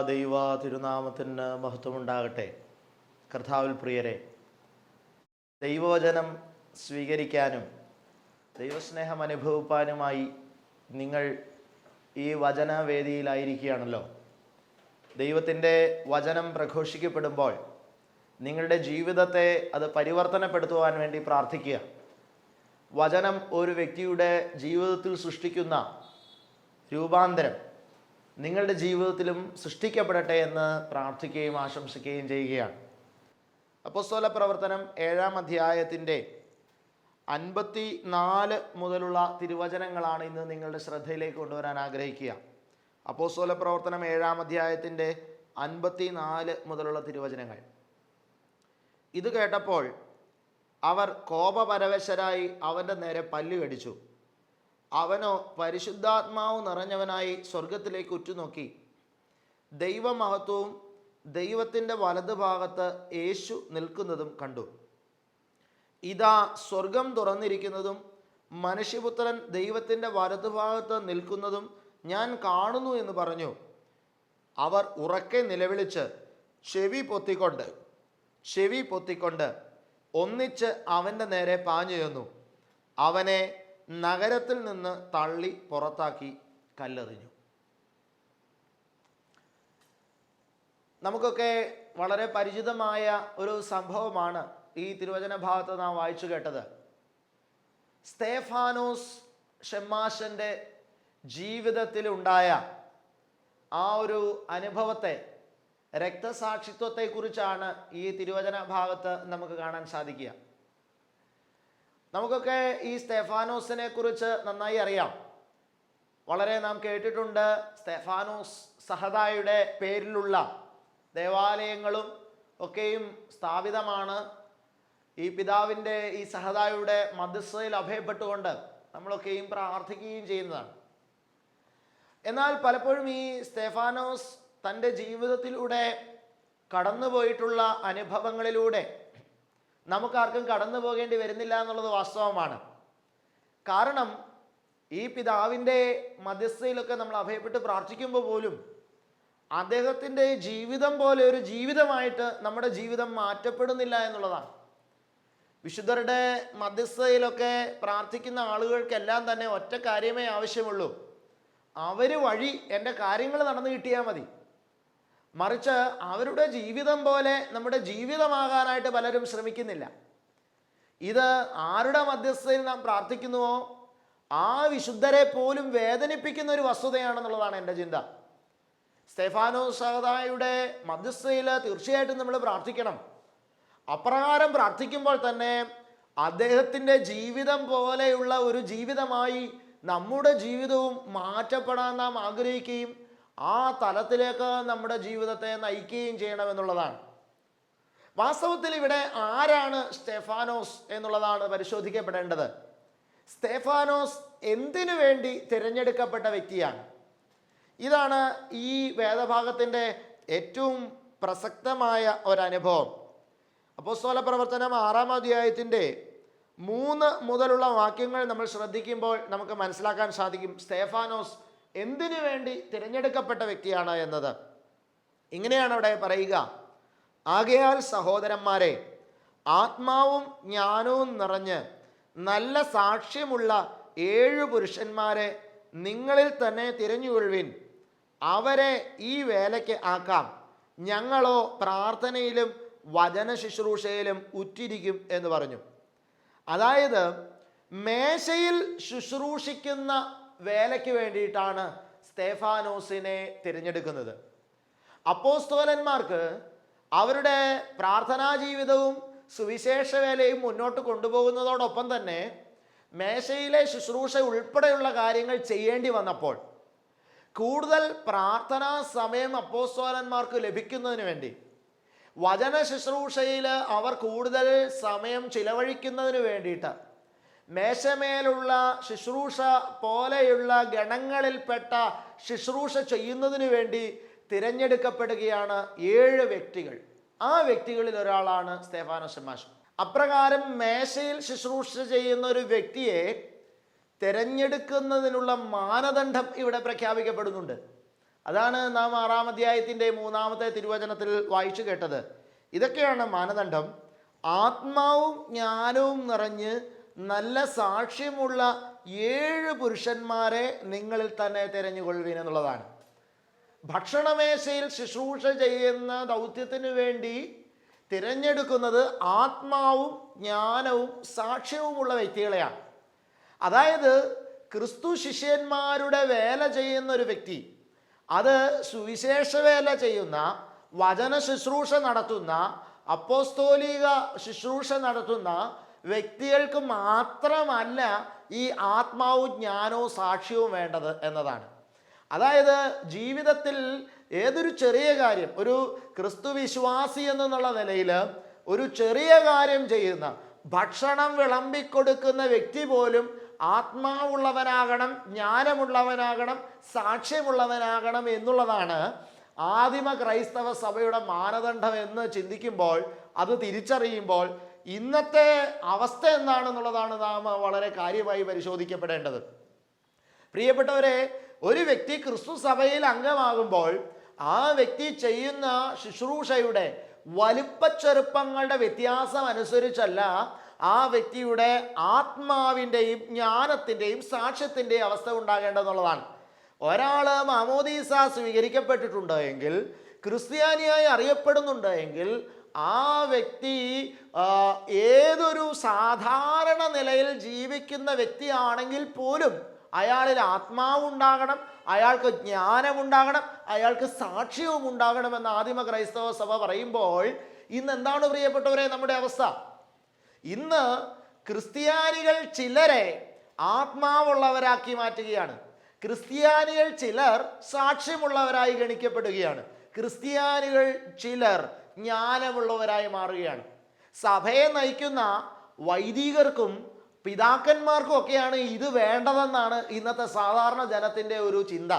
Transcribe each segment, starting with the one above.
ദൈവ തിരുനാമത്തിന് മഹത്വമുണ്ടാകട്ടെ. കർത്താവിൽ പ്രിയരെ, ദൈവവചനം സ്വീകരിക്കാനും ദൈവസ്നേഹം അനുഭവിപ്പാനുമായി നിങ്ങൾ ഈ വചനവേദിയിലായിരിക്കുകയാണല്ലോ. ദൈവത്തിൻ്റെ വചനം പ്രഘോഷിക്കപ്പെടുമ്പോൾ നിങ്ങളുടെ ജീവിതത്തെ അത് പരിവർത്തനപ്പെടുത്തുവാൻ വേണ്ടി പ്രാർത്ഥിക്കുക. വചനം ഒരു വ്യക്തിയുടെ ജീവിതത്തിൽ സൃഷ്ടിക്കുന്ന രൂപാന്തരം നിങ്ങളുടെ ജീവിതത്തിലും സൃഷ്ടിക്കപ്പെടട്ടെ എന്ന് പ്രാർത്ഥിക്കുകയും ആശംസിക്കുകയും ചെയ്യുകയാണ്. അപ്പോസ്തല പ്രവർത്തനം 7-ാം അധ്യായത്തിൻ്റെ 54 മുതലുള്ള തിരുവചനങ്ങളാണ് ഇന്ന് നിങ്ങളുടെ ശ്രദ്ധയിലേക്ക് കൊണ്ടുവരാൻ ആഗ്രഹിക്കുക. അപ്പോസ്തല പ്രവർത്തനം 7-ാം അധ്യായത്തിൻ്റെ 54 മുതലുള്ള തിരുവചനങ്ങൾ. ഇത് കേട്ടപ്പോൾ അവർ കോപപരവശരായി അവൻ്റെ നേരെ പല്ല് കടിച്ചു. അവനോ പരിശുദ്ധാത്മാവ് നിറഞ്ഞവനായി സ്വർഗത്തിലേക്ക് ഉറ്റുനോക്കി ദൈവമഹത്വവും ദൈവത്തിൻ്റെ വലതുഭാഗത്ത് യേശു നിൽക്കുന്നതും കണ്ടു. ഇതാ സ്വർഗം തുറന്നിരിക്കുന്നതും മനുഷ്യപുത്രൻ ദൈവത്തിൻ്റെ വലതുഭാഗത്ത് നിൽക്കുന്നതും ഞാൻ കാണുന്നു എന്ന് പറഞ്ഞു. അവർ ഉറക്കെ നിലവിളിച്ച് ചെവി പൊത്തിക്കൊണ്ട് ഒന്നിച്ച് അവൻ്റെ നേരെ പാഞ്ഞു ചെന്നു. അവനെ നഗരത്തിൽ നിന്ന് തള്ളി പുറത്താക്കി കല്ലെറിഞ്ഞു. നമുക്കൊക്കെ വളരെ പരിചിതമായ ഒരു സംഭവമാണ് ഈ തിരുവചന ഭാഗത്ത് നാം വായിച്ചു കേട്ടത്. സ്തേഫാനോസ് ഷെമ്മാശൻ്റെ ജീവിതത്തിലുണ്ടായ ആ ഒരു അനുഭവത്തെ, രക്തസാക്ഷിത്വത്തെക്കുറിച്ചാണ് ഈ തിരുവചന ഭാഗത്ത് നമുക്ക് കാണാൻ സാധിക്കുക. നമുക്കൊക്കെ ഈ സ്തേഫാനോസിനെ കുറിച്ച് നന്നായി അറിയാം. വളരെ നാം കേട്ടിട്ടുണ്ട്. സ്തേഫാനോസ് സഹദായുടെ പേരിലുള്ള ദേവാലയങ്ങളും ഒക്കെയും സ്ഥാപിതമാണ്. ഈ പിതാവിൻ്റെ ഈ സഹദായുടെ മധ്യസ്ഥതയിൽ അഭയപ്പെട്ടുകൊണ്ട് നമ്മളൊക്കെയും പ്രാർത്ഥിക്കുകയും ചെയ്യുന്നതാണ്. എന്നാൽ പലപ്പോഴും ഈ സ്തേഫാനോസ് തൻ്റെ ജീവിതത്തിലൂടെ കടന്നുപോയിട്ടുള്ള അനുഭവങ്ങളിലൂടെ നമുക്കാർക്കും കടന്നു പോകേണ്ടി വരുന്നില്ല എന്നുള്ളത് വാസ്തവമാണ്. കാരണം ഈ പിതാവിൻ്റെ മധ്യസ്ഥതയിലൊക്കെ നമ്മൾ അഭയപ്പെട്ട് പ്രാർത്ഥിക്കുമ്പോൾ പോലും അദ്ദേഹത്തിൻ്റെ ജീവിതം പോലെ ഒരു ജീവിതമായിട്ട് നമ്മുടെ ജീവിതം മാറ്റപ്പെടുന്നില്ല എന്നുള്ളതാണ്. വിശുദ്ധരുടെ മധ്യസ്ഥതയിലൊക്കെ പ്രാർത്ഥിക്കുന്ന ആളുകൾക്കെല്ലാം തന്നെ ഒറ്റ കാര്യമേ ആവശ്യമുള്ളൂ: അവർ വഴി എൻ്റെ കാര്യങ്ങൾ നടന്നു കിട്ടിയാൽ മതി. മറിച്ച് അവരുടെ ജീവിതം പോലെ നമ്മുടെ ജീവിതമാകാനായിട്ട് പലരും ശ്രമിക്കുന്നില്ല. ഇത് ആരുടെ മധ്യസ്ഥതയിൽ നാം പ്രാർത്ഥിക്കുന്നുവോ ആ വിശുദ്ധരെ പോലും വേദനിപ്പിക്കുന്ന ഒരു വസ്തുതയാണെന്നുള്ളതാണ് എൻ്റെ ചിന്ത. സ്തേഫാനോസ് സഹദായുടെ മധ്യസ്ഥതയിൽ തീർച്ചയായിട്ടും നമ്മൾ പ്രാർത്ഥിക്കണം. അപ്രകാരം പ്രാർത്ഥിക്കുമ്പോൾ തന്നെ അദ്ദേഹത്തിൻ്റെ ജീവിതം പോലെയുള്ള ഒരു ജീവിതമായി നമ്മുടെ ജീവിതവും മാറ്റപ്പെടാൻ നാം ആഗ്രഹിക്കുകയും ആ തലത്തിലേക്ക് നമ്മുടെ ജീവിതത്തെ നയിക്കുകയും ചെയ്യണമെന്നുള്ളതാണ്. വാസ്തവത്തിൽ ഇവിടെ ആരാണ് സ്തേഫാനോസ് എന്നുള്ളതാണ് പരിശോധിക്കപ്പെടേണ്ടത്. സ്തേഫാനോസ് എന്തിനു വേണ്ടി തിരഞ്ഞെടുക്കപ്പെട്ട വ്യക്തിയാണ്? ഇതാണ് ഈ വേദഭാഗത്തിൻ്റെ ഏറ്റവും പ്രസക്തമായ ഒരനുഭവം. അപ്പോസ്തല പ്രവർത്തനം 6-ാം അധ്യായത്തിൻ്റെ 3 മുതലുള്ള വാക്യങ്ങൾ നമ്മൾ ശ്രദ്ധിക്കുമ്പോൾ നമുക്ക് മനസ്സിലാക്കാൻ സാധിക്കും സ്തേഫാനോസ് എന്തിനു വേണ്ടി തിരഞ്ഞെടുക്കപ്പെട്ട വ്യക്തിയാണ് എന്നത്. ഇങ്ങനെയാണ് അവിടെ പറയുക: ആകയാൽ സഹോദരന്മാരെ, ആത്മാവും ജ്ഞാനവും നിറഞ്ഞ് നല്ല സാക്ഷ്യമുള്ള 7 പുരുഷന്മാരെ നിങ്ങളിൽ തന്നെ തിരഞ്ഞുകൊള്ളുവിൻ. അവരെ ഈ വേലയ്ക്ക് ആക്കാം. ഞങ്ങളോ പ്രാർത്ഥനയിലും വചന ശുശ്രൂഷയിലും ഉറ്റിരിക്കും എന്ന് പറഞ്ഞു. അതായത് മേശയിൽ ശുശ്രൂഷിക്കുന്ന വേലയ്ക്ക് വേണ്ടിയിട്ടാണ് സ്തേഫാനോസിനെ തിരഞ്ഞെടുക്കുന്നത്. അപ്പോസ്തലന്മാർക്ക് അവരുടെ പ്രാർത്ഥനാ ജീവിതവും സുവിശേഷ വേലയും മുന്നോട്ട് കൊണ്ടുപോകുന്നതോടൊപ്പം തന്നെ മേശയിലെ ശുശ്രൂഷ ഉൾപ്പെടെയുള്ള കാര്യങ്ങൾ ചെയ്യേണ്ടി വന്നപ്പോൾ കൂടുതൽ പ്രാർത്ഥനാ സമയം അപ്പോസ്തലന്മാർക്ക് ലഭിക്കുന്നതിന് വേണ്ടി, വചന ശുശ്രൂഷയിൽ അവർ കൂടുതൽ സമയം ചിലവഴിക്കുന്നതിന് വേണ്ടിയിട്ട് മേശമേലുള്ള ശുശ്രൂഷ പോലെയുള്ള ഗണങ്ങളിൽപ്പെട്ട ശുശ്രൂഷ ചെയ്യുന്നതിന് വേണ്ടി തിരഞ്ഞെടുക്കപ്പെടുകയാണ് 7 വ്യക്തികൾ. ആ വ്യക്തികളിൽ ഒരാളാണ് സ്തേഫാനോസ് ഷെമ്മാശൻ. അപ്രകാരം മേശയിൽ ശുശ്രൂഷ ചെയ്യുന്ന ഒരു വ്യക്തിയെ തിരഞ്ഞെടുക്കുന്നതിനുള്ള മാനദണ്ഡം ഇവിടെ പ്രഖ്യാപിക്കപ്പെടുന്നുണ്ട്. അതാണ് നാം 6-ാം അധ്യായത്തിൻ്റെ 3-ാമത്തെ തിരുവചനത്തിൽ വായിച്ചു കേട്ടത്. ഇതൊക്കെയാണ് മാനദണ്ഡം. ആത്മാവും ജ്ഞാനവും നിറഞ്ഞ് നല്ല സാക്ഷ്യമുള്ള 7 പുരുഷന്മാരെ നിങ്ങളിൽ തന്നെ തിരഞ്ഞുകൊള്ളുവിൻ എന്നുള്ളതാണ്. ഭക്ഷണമേശയിൽ ശുശ്രൂഷ ചെയ്യുന്ന ദൗത്യത്തിന് വേണ്ടി തിരഞ്ഞെടുക്കുന്നത് ആത്മാവും ജ്ഞാനവും സാക്ഷ്യവുമുള്ള വ്യക്തികളെയാണ്. അതായത് ക്രിസ്തു ശിഷ്യന്മാരുടെ വേല ചെയ്യുന്ന ഒരു വ്യക്തി, അത് സുവിശേഷ വേല ചെയ്യുന്ന, വചന ശുശ്രൂഷ നടത്തുന്ന, അപ്പോസ്തോലിക ശുശ്രൂഷ നടത്തുന്ന വ്യക്തികൾക്ക് മാത്രമല്ല ഈ ആത്മാവും ജ്ഞാനവും സാക്ഷ്യവും വേണ്ടത് എന്നതാണ്. അതായത് ജീവിതത്തിൽ ഏതൊരു ചെറിയ കാര്യം, ഒരു ക്രിസ്തു വിശ്വാസി എന്നുള്ള നിലയിൽ ഒരു ചെറിയ കാര്യം ചെയ്യുന്ന, ഭക്ഷണം വിളമ്പിക്കൊടുക്കുന്ന വ്യക്തി പോലും ആത്മാവുള്ളവനാകണം, ജ്ഞാനമുള്ളവനാകണം, സാക്ഷ്യമുള്ളവനാകണം എന്നുള്ളതാണ് ആദിമ ക്രൈസ്തവ സഭയുടെ മാനദണ്ഡം എന്ന് ചിന്തിക്കുമ്പോൾ, അത് തിരിച്ചറിയുമ്പോൾ ഇന്നത്തെ അവസ്ഥ എന്താണെന്നുള്ളതാണ് നാം വളരെ കാര്യമായി പരിശോധിക്കപ്പെടേണ്ടത്. പ്രിയപ്പെട്ടവരെ, ഒരു വ്യക്തി ക്രിസ്തു സഭയിൽ അംഗമാകുമ്പോൾ ആ വ്യക്തി ചെയ്യുന്ന ശുശ്രൂഷയുടെ വലിപ്പച്ചെറുപ്പങ്ങളുടെ വ്യത്യാസം അനുസരിച്ചല്ല ആ വ്യക്തിയുടെ ആത്മാവിൻ്റെയും ജ്ഞാനത്തിൻ്റെയും സാക്ഷ്യത്തിൻ്റെയും അവസ്ഥ ഉണ്ടാകേണ്ടതെന്നുള്ളതാണ്. ഒരാൾ മാമോദീസ സ്വീകരിക്കപ്പെട്ടിട്ടുണ്ട് എങ്കിൽ, ക്രിസ്ത്യാനിയായി അറിയപ്പെടുന്നുണ്ട് എങ്കിൽ, ആ വ്യക്തി ഏതൊരു സാധാരണ നിലയിൽ ജീവിക്കുന്ന വ്യക്തിയാണെങ്കിൽ പോലും അയാളിൽ ആത്മാവുണ്ടാകണം, അയാൾക്ക് ജ്ഞാനമുണ്ടാകണം, അയാൾക്ക് സാക്ഷ്യവും ഉണ്ടാകണമെന്ന് ആദിമ ക്രൈസ്തവ സഭ പറയുമ്പോൾ ഇന്ന് എന്താണ് പ്രിയപ്പെട്ടവരെ നമ്മുടെ അവസ്ഥ? ഇന്ന് ക്രിസ്ത്യാനികൾ ചിലരെ ആത്മാവുള്ളവരാക്കി മാറ്റുകയാണ്. ക്രിസ്ത്യാനികൾ ചിലർ സാക്ഷ്യമുള്ളവരായി ഗണിക്കപ്പെടുകയാണ്. ക്രിസ്ത്യാനികൾ ചിലർ ജ്ഞാനമുള്ളവരായി മാറുകയാണ്. സഭയെ നയിക്കുന്ന വൈദികർക്കും പിതാക്കന്മാർക്കും ഒക്കെയാണ് ഇത് വേണ്ടതെന്നാണ് ഇന്നത്തെ സാധാരണ ജനത്തിൻ്റെ ഒരു ചിന്ത.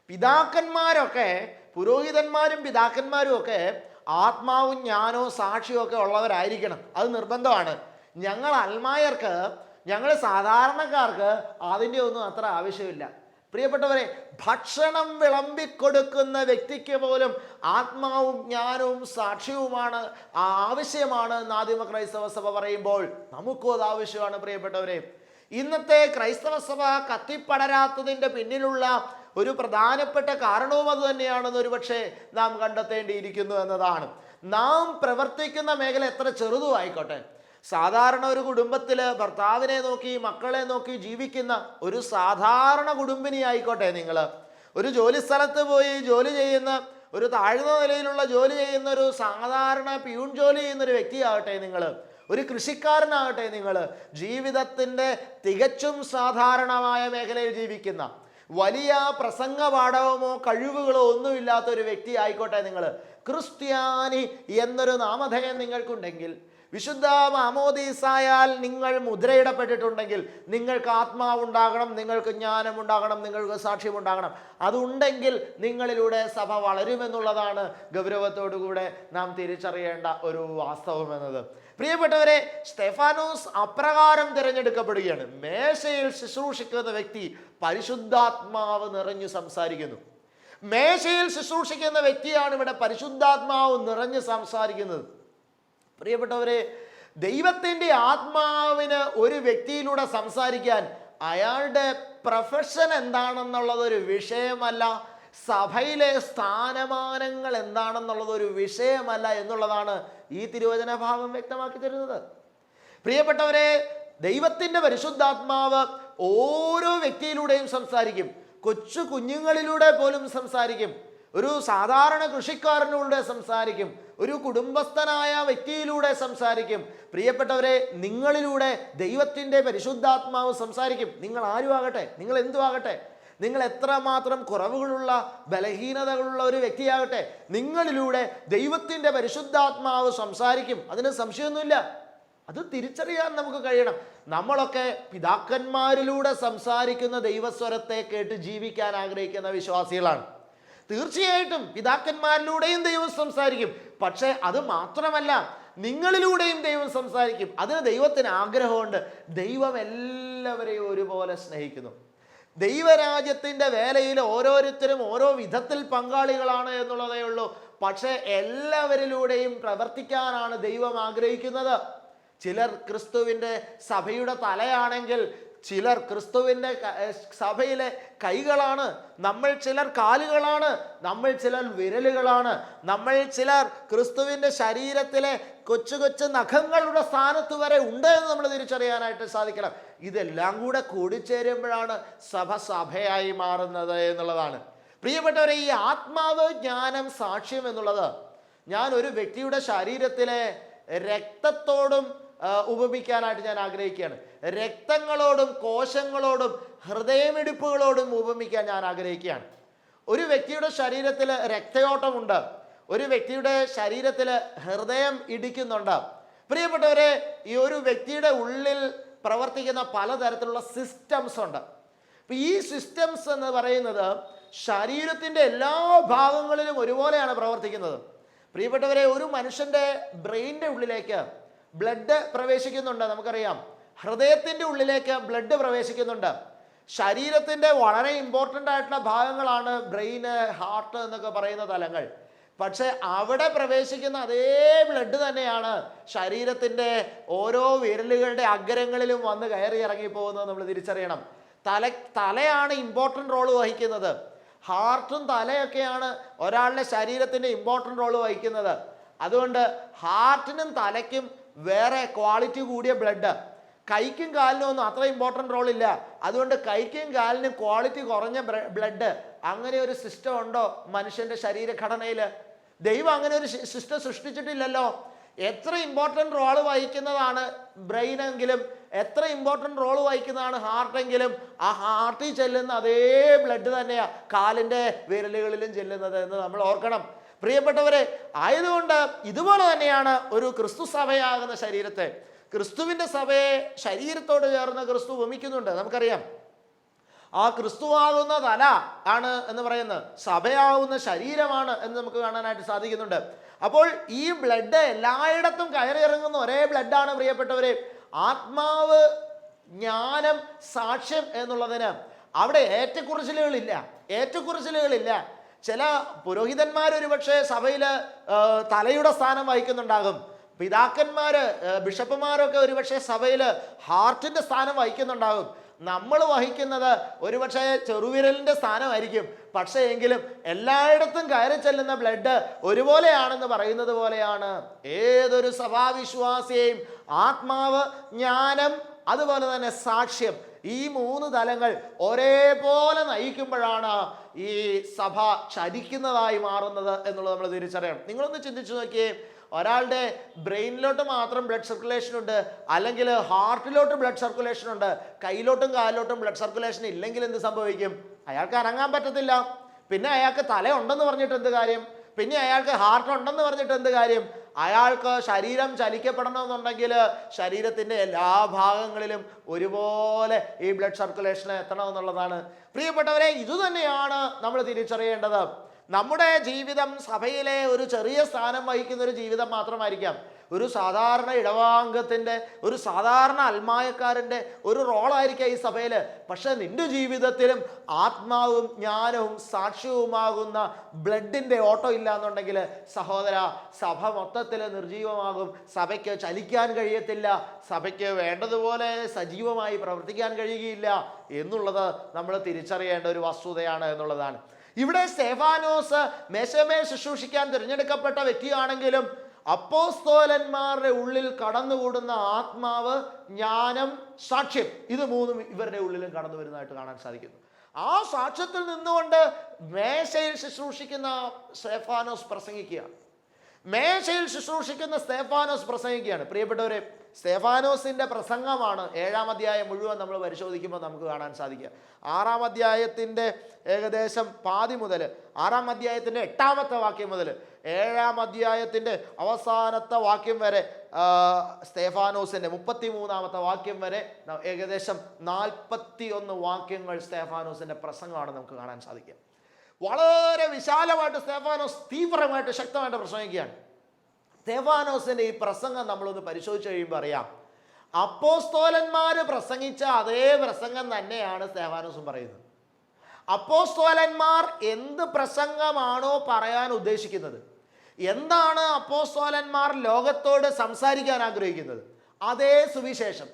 പിതാക്കന്മാരൊക്കെ, പുരോഹിതന്മാരും പിതാക്കന്മാരും ഒക്കെ ആത്മാവും ജ്ഞാനവും സാക്ഷ്യവും ഒക്കെ ഉള്ളവരായിരിക്കണം, അത് നിർബന്ധമാണ്. ഞങ്ങൾ അൽമായർക്ക്, ഞങ്ങൾ സാധാരണക്കാർക്ക് അതിൻ്റെ ഒന്നും അത്ര ആവശ്യമില്ല. പ്രിയപ്പെട്ടവരെ, ഭക്ഷണം വിളമ്പിക്കൊടുക്കുന്ന വ്യക്തിക്ക് പോലും ആത്മാവും ജ്ഞാനവും സാക്ഷ്യവുമാണ് ആവശ്യമാണ് എന്ന് ആദിമ ക്രൈസ്തവ സഭ പറയുമ്പോൾ നമുക്കും അത് ആവശ്യമാണ്. പ്രിയപ്പെട്ടവരെ, ഇന്നത്തെ ക്രൈസ്തവ സഭ കത്തിപ്പടരാത്തതിൻ്റെ പിന്നിലുള്ള ഒരു പ്രധാനപ്പെട്ട കാരണവും അത് തന്നെയാണെന്ന് ഒരുപക്ഷെ നാം കണ്ടെത്തേണ്ടിയിരിക്കുന്നു എന്നതാണ്. നാം പ്രവർത്തിക്കുന്ന മേഖല എത്ര ചെറുതും ആയിക്കോട്ടെ, സാധാരണ ഒരു കുടുംബത്തിൽ ഭർത്താവിനെ നോക്കി മക്കളെ നോക്കി ജീവിക്കുന്ന ഒരു സാധാരണ കുടുംബിനി ആയിക്കോട്ടെ, നിങ്ങൾ ഒരു ജോലി സ്ഥലത്ത് പോയി ജോലി ചെയ്യുന്ന, ഒരു താഴ്ന്ന നിലയിലുള്ള ജോലി ചെയ്യുന്ന ഒരു സാധാരണ പ്യൂൺ ജോലി ചെയ്യുന്നൊരു വ്യക്തിയാകട്ടെ, നിങ്ങൾ ഒരു കൃഷിക്കാരനാകട്ടെ, നിങ്ങൾ ജീവിതത്തിൻ്റെ തികച്ചും സാധാരണമായ മേഖലയിൽ ജീവിക്കുന്ന, വലിയ പ്രസംഗ പാഠവമോ കഴിവുകളോ ഒന്നുമില്ലാത്ത ഒരു വ്യക്തി ആയിക്കോട്ടെ, നിങ്ങൾ ക്രിസ്ത്യാനി എന്നൊരു നാമധേയം നിങ്ങൾക്കുണ്ടെങ്കിൽ, വിശുദ്ധ മാമോദീസായാൽ നിങ്ങൾ മുദ്രയിടപ്പെട്ടിട്ടുണ്ടെങ്കിൽ, നിങ്ങൾക്ക് ആത്മാവുണ്ടാകണം, നിങ്ങൾക്ക് ജ്ഞാനമുണ്ടാകണം, നിങ്ങൾക്ക് സാക്ഷ്യമുണ്ടാകണം. അതുണ്ടെങ്കിൽ നിങ്ങളിലൂടെ സഭ വളരുമെന്നുള്ളതാണ് ഗൗരവത്തോടുകൂടെ നാം തിരിച്ചറിയേണ്ട ഒരു വാസ്തവം എന്നത്. പ്രിയപ്പെട്ടവരെ, സ്തെഫാനോസ് അപ്രകാരം തിരഞ്ഞെടുക്കപ്പെടുകയാണ്. മേശയിൽ ശുശ്രൂഷിക്കുന്ന വ്യക്തി പരിശുദ്ധാത്മാവ് നിറഞ്ഞു സംസാരിക്കുന്നു. മേശയിൽ ശുശ്രൂഷിക്കുന്ന വ്യക്തിയാണ് ഇവിടെ പരിശുദ്ധാത്മാവ് നിറഞ്ഞു സംസാരിക്കുന്നത്. പ്രിയപ്പെട്ടവരെ, ദൈവത്തിൻ്റെ ആത്മാവിന് ഒരു വ്യക്തിയിലൂടെ സംസാരിക്കാൻ അയാളുടെ പ്രൊഫഷൻ എന്താണെന്നുള്ളതൊരു വിഷയമല്ല, സഭയിലെ സ്ഥാനമാനങ്ങൾ എന്താണെന്നുള്ളതൊരു വിഷയമല്ല എന്നുള്ളതാണ് ഈ തിരുവചന ഭാഗം വ്യക്തമാക്കി തരുന്നത്. പ്രിയപ്പെട്ടവരെ, ദൈവത്തിൻ്റെ പരിശുദ്ധാത്മാവ് ഓരോ വ്യക്തിയിലൂടെയും സംസാരിക്കും. കൊച്ചു കുഞ്ഞുങ്ങളിലൂടെ പോലും സംസാരിക്കും. ഒരു സാധാരണ കൃഷിക്കാരനിലൂടെ സംസാരിക്കും. ഒരു കുടുംബസ്ഥനായ വ്യക്തിയിലൂടെ സംസാരിക്കും. പ്രിയപ്പെട്ടവരെ, നിങ്ങളിലൂടെ ദൈവത്തിൻ്റെ പരിശുദ്ധാത്മാവ് സംസാരിക്കും. നിങ്ങൾ ആരും ആകട്ടെ, നിങ്ങൾ എന്തു ആകട്ടെ, നിങ്ങൾ എത്രമാത്രം കുറവുകളുള്ള ബലഹീനതകളുള്ള ഒരു വ്യക്തിയാകട്ടെ, നിങ്ങളിലൂടെ ദൈവത്തിൻ്റെ പരിശുദ്ധാത്മാവ് സംസാരിക്കും. അതിന് സംശയമൊന്നുമില്ല. അത് തിരിച്ചറിയാൻ നമുക്ക് കഴിയണം. നമ്മളൊക്കെ പിതാക്കന്മാരിലൂടെ സംസാരിക്കുന്ന ദൈവസ്വരത്തെ കേട്ട് ജീവിക്കാൻ ആഗ്രഹിക്കുന്ന വിശ്വാസികളാണ്. തീർച്ചയായിട്ടും പിതാക്കന്മാരിലൂടെയും ദൈവം സംസാരിക്കും. പക്ഷേ അത് മാത്രമല്ല, നിങ്ങളിലൂടെയും ദൈവം സംസാരിക്കും. അതിന് ദൈവത്തിന് ആഗ്രഹമുണ്ട്. ദൈവം എല്ലാവരെയും ഒരുപോലെ സ്നേഹിക്കുന്നു. ദൈവരാജ്യത്തിൻ്റെ വേലയിൽ ഓരോരുത്തരും ഓരോ വിധത്തിൽ പങ്കാളികളാണ് എന്നുള്ളതേ ഉള്ളൂ. പക്ഷേ എല്ലാവരിലൂടെയും പ്രവർത്തിക്കാനാണ് ദൈവം ആഗ്രഹിക്കുന്നത്. ചിലർ ക്രിസ്തുവിൻ്റെ സഭയുടെ തലയാണെങ്കിൽ ചിലർ ക്രിസ്തുവിൻ്റെ സഭയിലെ കൈകളാണ്, നമ്മൾ ചിലർ കാലുകളാണ്, നമ്മൾ ചിലർ വിരലുകളാണ്, നമ്മൾ ചിലർ ക്രിസ്തുവിൻ്റെ ശരീരത്തിലെ കൊച്ചു കൊച്ചു നഖങ്ങളുടെ സ്ഥാനത്ത് വരെ ഉണ്ട് എന്ന് നമ്മൾ തിരിച്ചറിയാനായിട്ട് സാധിക്കണം. ഇതെല്ലാം കൂടെ കൂടിച്ചേരുമ്പോഴാണ് സഭ സഭയായി മാറുന്നത് എന്നുള്ളതാണ്. പ്രിയപ്പെട്ടവരെ, ഈ ആത്മാവ്, ജ്ഞാനം, സാക്ഷ്യം എന്നുള്ളത് ഞാൻ ഒരു വ്യക്തിയുടെ ശരീരത്തിലെ രക്തത്തോടും ഉപമിക്കാനായിട്ട് ഞാൻ ആഗ്രഹിക്കുകയാണ്. രക്തങ്ങളോടും കോശങ്ങളോടും ഹൃദയമിടിപ്പുകളോടും ഉപമിക്കാൻ ഞാൻ ആഗ്രഹിക്കുകയാണ്. ഒരു വ്യക്തിയുടെ ശരീരത്തിൽ രക്തയോട്ടമുണ്ട്, ഒരു വ്യക്തിയുടെ ശരീരത്തിൽ ഹൃദയം ഇടിക്കുന്നുണ്ട്. പ്രിയപ്പെട്ടവരെ, ഈ ഒരു വ്യക്തിയുടെ ഉള്ളിൽ പ്രവർത്തിക്കുന്ന പലതരത്തിലുള്ള സിസ്റ്റംസ് ഉണ്ട്. അപ്പം ഈ സിസ്റ്റംസ് എന്ന് പറയുന്നത് ശരീരത്തിൻ്റെ എല്ലാ ഭാഗങ്ങളിലും ഒരുപോലെയാണ് പ്രവർത്തിക്കുന്നത്. പ്രിയപ്പെട്ടവരെ, ഒരു മനുഷ്യൻ്റെ ബ്രെയിനിൻ്റെ ഉള്ളിലേക്ക് ബ്ലഡ് പ്രവേശിക്കുന്നുണ്ട്, നമുക്കറിയാം. ഹൃദയത്തിൻ്റെ ഉള്ളിലേക്ക് ബ്ലഡ് പ്രവേശിക്കുന്നുണ്ട്. ശരീരത്തിൻ്റെ വളരെ ഇമ്പോർട്ടൻ്റ് ആയിട്ടുള്ള ഭാഗങ്ങളാണ് ബ്രെയിന്, ഹാർട്ട് എന്നൊക്കെ പറയുന്ന തലങ്ങൾ. പക്ഷെ അവിടെ പ്രവേശിക്കുന്ന അതേ ബ്ലഡ് തന്നെയാണ് ശരീരത്തിൻ്റെ ഓരോ വിരലുകളുടെ അഗ്രങ്ങളിലും വന്ന് കയറി ഇറങ്ങി പോകുന്നത് നമ്മൾ തിരിച്ചറിയണം. തലയാണ് ഇമ്പോർട്ടൻ്റ് റോള് വഹിക്കുന്നത്. ഹാർട്ടും തലയൊക്കെയാണ് ഒരാളുടെ ശരീരത്തിൻ്റെ ഇമ്പോർട്ടൻ്റ് റോള് വഹിക്കുന്നത്. അതുകൊണ്ട് ഹാർട്ടിനും തലയ്ക്കും വേറെ ക്വാളിറ്റി കൂടിയ ബ്ലഡ്, കൈക്കും കാലിനും ഒന്നും അത്ര ഇമ്പോർട്ടൻ്റ് റോളില്ല. അതുകൊണ്ട് കൈക്കും കാലിനും ക്വാളിറ്റി കുറഞ്ഞ ബ്ലഡ്, അങ്ങനെ ഒരു സിസ്റ്റം ഉണ്ടോ മനുഷ്യൻ്റെ ശരീരഘടനയിൽ? ദൈവം അങ്ങനെ ഒരു സിസ്റ്റം സൃഷ്ടിച്ചിട്ടില്ലല്ലോ. എത്ര ഇമ്പോർട്ടൻ്റ് റോള് വഹിക്കുന്നതാണ് ബ്രെയിനെങ്കിലും, എത്ര ഇമ്പോർട്ടൻ്റ് റോള് വഹിക്കുന്നതാണ് ഹാർട്ടെങ്കിലും, ആ ഹാർട്ടിൽ ചെല്ലുന്ന അതേ ബ്ലഡ് തന്നെയാണ് കാലിൻ്റെ വിരലുകളിലും ചെല്ലുന്നത് എന്ന് നമ്മൾ ഓർക്കണം. പ്രിയപ്പെട്ടവരെ, ആയതുകൊണ്ട് ഇതുപോലെ തന്നെയാണ് ഒരു ക്രിസ്തു സഭയാകുന്ന ശരീരത്തെ, ക്രിസ്തുവിൻ്റെ സഭയെ ശരീരത്തോട് ചേർന്ന് ക്രിസ്തു ഉപമിക്കുന്നുണ്ട്. നമുക്കറിയാം, ആ ക്രിസ്തുവാകുന്ന തല ആണ് എന്ന് പറയുന്നത്, സഭയാകുന്ന ശരീരമാണ് എന്ന് നമുക്ക് കാണാനായിട്ട് സാധിക്കുന്നുണ്ട്. അപ്പോൾ ഈ ബ്ലഡ് എല്ലായിടത്തും കയറി ഇറങ്ങുന്ന ഒരേ ബ്ലഡാണ് പ്രിയപ്പെട്ടവരെ. ആത്മാവ്, ജ്ഞാനം, സാക്ഷ്യം എന്നുള്ളതിന് അവിടെ ഏറ്റക്കുറച്ചിലുകളില്ല. ചില പുരോഹിതന്മാർ ഒരുപക്ഷെ സഭയിൽ തലയുടെ സ്ഥാനം വഹിക്കുന്നുണ്ടാകും. പിതാക്കന്മാര്, ബിഷപ്പുമാരൊക്കെ ഒരുപക്ഷെ സഭയിൽ ഹാർട്ടിൻ്റെ സ്ഥാനം വഹിക്കുന്നുണ്ടാകും. നമ്മൾ വഹിക്കുന്നത് ഒരുപക്ഷെ ചെറുവിരലിൻ്റെ സ്ഥാനമായിരിക്കും. പക്ഷേ എങ്കിലും എല്ലായിടത്തും കയറി ചെല്ലുന്ന ബ്ലഡ് ഒരുപോലെയാണെന്ന് പറയുന്നത് പോലെയാണ് ഏതൊരു സഭാവിശ്വാസിയെയും ആത്മാവ്, ജ്ഞാനം, അതുപോലെ തന്നെ സാക്ഷ്യം, ഈ മൂന്ന് തലങ്ങൾ ഒരേപോലെ നയിക്കുമ്പോഴാണ് ഈ സഭ ചലിക്കുന്നതായി മാറുന്നത് എന്നുള്ളത് നമ്മൾ തിരിച്ചറിയണം. നിങ്ങളൊന്ന് ചിന്തിച്ചു നോക്കിയേ, ഒരാളുടെ ബ്രെയിനിലോട്ട് മാത്രം ബ്ലഡ് സർക്കുലേഷൻ ഉണ്ട്, അല്ലെങ്കിൽ ഹാർട്ടിലോട്ട് ബ്ലഡ് സർക്കുലേഷൻ ഉണ്ട്, കയ്യിലോട്ടും കാലിലോട്ടും ബ്ലഡ് സർക്കുലേഷൻ ഇല്ലെങ്കിൽ എന്ത് സംഭവിക്കും? അയാൾക്ക് അനങ്ങാൻ പറ്റത്തില്ല. പിന്നെ അയാൾക്ക് തലയുണ്ടെന്ന് പറഞ്ഞിട്ട് എന്ത് കാര്യം? പിന്നെ അയാൾക്ക് ഹാർട്ട് ഉണ്ടെന്ന് പറഞ്ഞിട്ട് എന്ത് കാര്യം? അയാൾക്ക് ശരീരം ചലിക്കപ്പെടണമെന്നുണ്ടെങ്കിൽ ശരീരത്തിൻ്റെ എല്ലാ ഭാഗങ്ങളിലും ഒരുപോലെ ഈ ബ്ലഡ് സർക്കുലേഷൻ എത്തണമെന്നുള്ളതാണ്. പ്രിയപ്പെട്ടവരെ, ഇതുതന്നെയാണ് നമ്മൾ തിരിച്ചറിയേണ്ടത്. നമ്മുടെ ജീവിതം സഭയിലെ ഒരു ചെറിയ സ്ഥാനം വഹിക്കുന്ന ഒരു ജീവിതം മാത്രമായിരിക്കാം. ഒരു സാധാരണ ഇടവാംഗത്തിൻ്റെ, ഒരു സാധാരണ അൽമായക്കാരൻ്റെ ഒരു റോളായിരിക്കാം ഈ സഭയിൽ. പക്ഷെ നിന്റെ ജീവിതത്തിലും ആത്മാവും ജ്ഞാനവും സാക്ഷ്യവുമാകുന്ന ബ്ലഡിൻ്റെ ഓട്ടം ഇല്ല എന്നുണ്ടെങ്കിൽ സഹോദര, സഭ മൊത്തത്തിൽ നിർജീവമാകും. സഭയ്ക്ക് ചലിക്കാൻ കഴിയത്തില്ല, സഭയ്ക്ക് വേണ്ടതുപോലെ സജീവമായി പ്രവർത്തിക്കാൻ കഴിയുകയില്ല എന്നുള്ളത് നമ്മൾ തിരിച്ചറിയേണ്ട ഒരു വസ്തുതയാണ് എന്നുള്ളതാണ്. ഇവിടെ സ്തെഫാനോസ് മേശമേൽ ശുശ്രൂഷിക്കാൻ തിരഞ്ഞെടുക്കപ്പെട്ട വ്യക്തിയാണെങ്കിലും അപ്പോസ്തോലന്മാരുടെ ഉള്ളിൽ കടന്നുകൂടുന്ന ആത്മാവ്, ജ്ഞാനം, സാക്ഷ്യം, ഇത് മൂന്നും ഇവരുടെ ഉള്ളിലും കടന്നു വരുന്നതായിട്ട് കാണാൻ സാധിക്കുന്നു. ആ സാക്ഷ്യത്തിൽ നിന്നുകൊണ്ട് മേശയിൽ ശുശ്രൂഷിക്കുന്ന സ്തെഫാനോസ് പ്രസംഗിക്കുകയാണ്. പ്രിയപ്പെട്ടവരെ, സ്തെഫാനോസിൻ്റെ പ്രസംഗമാണ് 7-ാം അധ്യായം മുഴുവൻ നമ്മൾ പരിശോധിക്കുമ്പോൾ നമുക്ക് കാണാൻ സാധിക്കുക. 6-ാം അധ്യായത്തിൻ്റെ ഏകദേശം പാതി മുതൽ 6-ാം അധ്യായത്തിൻ്റെ 8-ാമത്തെ വാക്യം മുതൽ 7-ാം അധ്യായത്തിൻ്റെ അവസാനത്തെ വാക്യം വരെ, സ്തെഫാനോസിൻ്റെ 33-ാമത്തെ വാക്യം വരെ ഏകദേശം 41 വാക്യങ്ങൾ സ്തെഫാനോസിൻ്റെ പ്രസംഗമാണ് നമുക്ക് കാണാൻ സാധിക്കുക. വളരെ വിശാലമായിട്ട് സ്തെഫാനോസ് തീവ്രമായിട്ട് ശക്തമായിട്ട് പ്രസംഗിക്കുകയാണ്. സ്തെഫാനോസിൻ്റെ ഈ പ്രസംഗം നമ്മളൊന്ന് പരിശോധിച്ച് കഴിയുമ്പോൾ അറിയാം, അപ്പോസ്തോലന്മാർ പ്രസംഗിച്ച അതേ പ്രസംഗം തന്നെയാണ് സ്തെഫാനോസും പറയുന്നത്. അപ്പോസ്തലന്മാർ എന്ത് പ്രസംഗമാണോ പറയാൻ ഉദ്ദേശിക്കുന്നത്, എന്താണ് അപ്പോസ്തലന്മാർ ലോകത്തോട് സംസാരിക്കാൻ ആഗ്രഹിക്കുന്നത്, അതേ സുവിശേഷം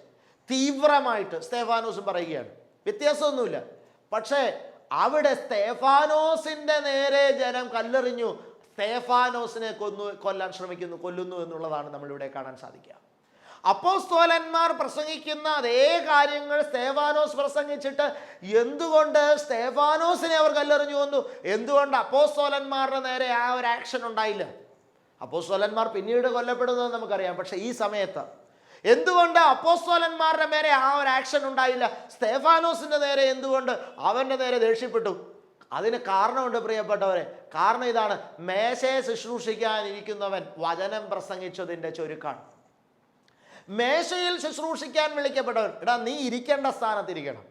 തീവ്രമായിട്ട് സ്തെഫാനോസും പറയുകയാണ്. വ്യത്യാസമൊന്നുമില്ല. പക്ഷേ അവിടെ സ്തെഫാനോസിന്റെ നേരെ ജനം കല്ലെറിഞ്ഞു, സ്തെഫാനോസിനെ കൊല്ലാൻ കൊല്ലുന്നു എന്നുള്ളതാണ് നമ്മളിവിടെ കാണാൻ സാധിക്കുക. അപ്പോസ്തലന്മാർ പ്രസംഗിക്കുന്ന അതേ കാര്യങ്ങൾ സ്തെഫാനോസ് പ്രസംഗിച്ചിട്ട് എന്തുകൊണ്ട് സ്തെഫാനോസിനെ അവർ കല്ലെറിഞ്ഞു വന്നു? എന്തുകൊണ്ട് അപ്പോസ്തലന്മാരുടെ നേരെ ആ ഒരു ആക്ഷൻ ഉണ്ടായില്ല? അപ്പോസ്തലന്മാർ പിന്നീട് കൊല്ലപ്പെടുന്നത് നമുക്കറിയാം. പക്ഷെ ഈ സമയത്ത് എന്തുകൊണ്ട് അപ്പോസ്തലന്മാരുടെ നേരെ ആ ഒരു ആക്ഷൻ ഉണ്ടായില്ല? സ്തെഫാനോസിന്റെ നേരെ എന്തുകൊണ്ട് അവന്റെ നേരെ ദേഷ്യപ്പെട്ടു? അതിന് കാരണമുണ്ട് പ്രിയപ്പെട്ടവരെ. കാരണം ഇതാണ്: മേശയെ ശുശ്രൂഷിക്കാനിരിക്കുന്നവൻ വചനം പ്രസംഗിച്ചതിൻ്റെ ചുരുക്കാണ്. മേശയിൽ ശുശ്രൂഷിക്കാൻ വിളിക്കപ്പെട്ടവൻ, എടാ നീ ഇരിക്കേണ്ട സ്ഥാനത്തിരിക്കണം,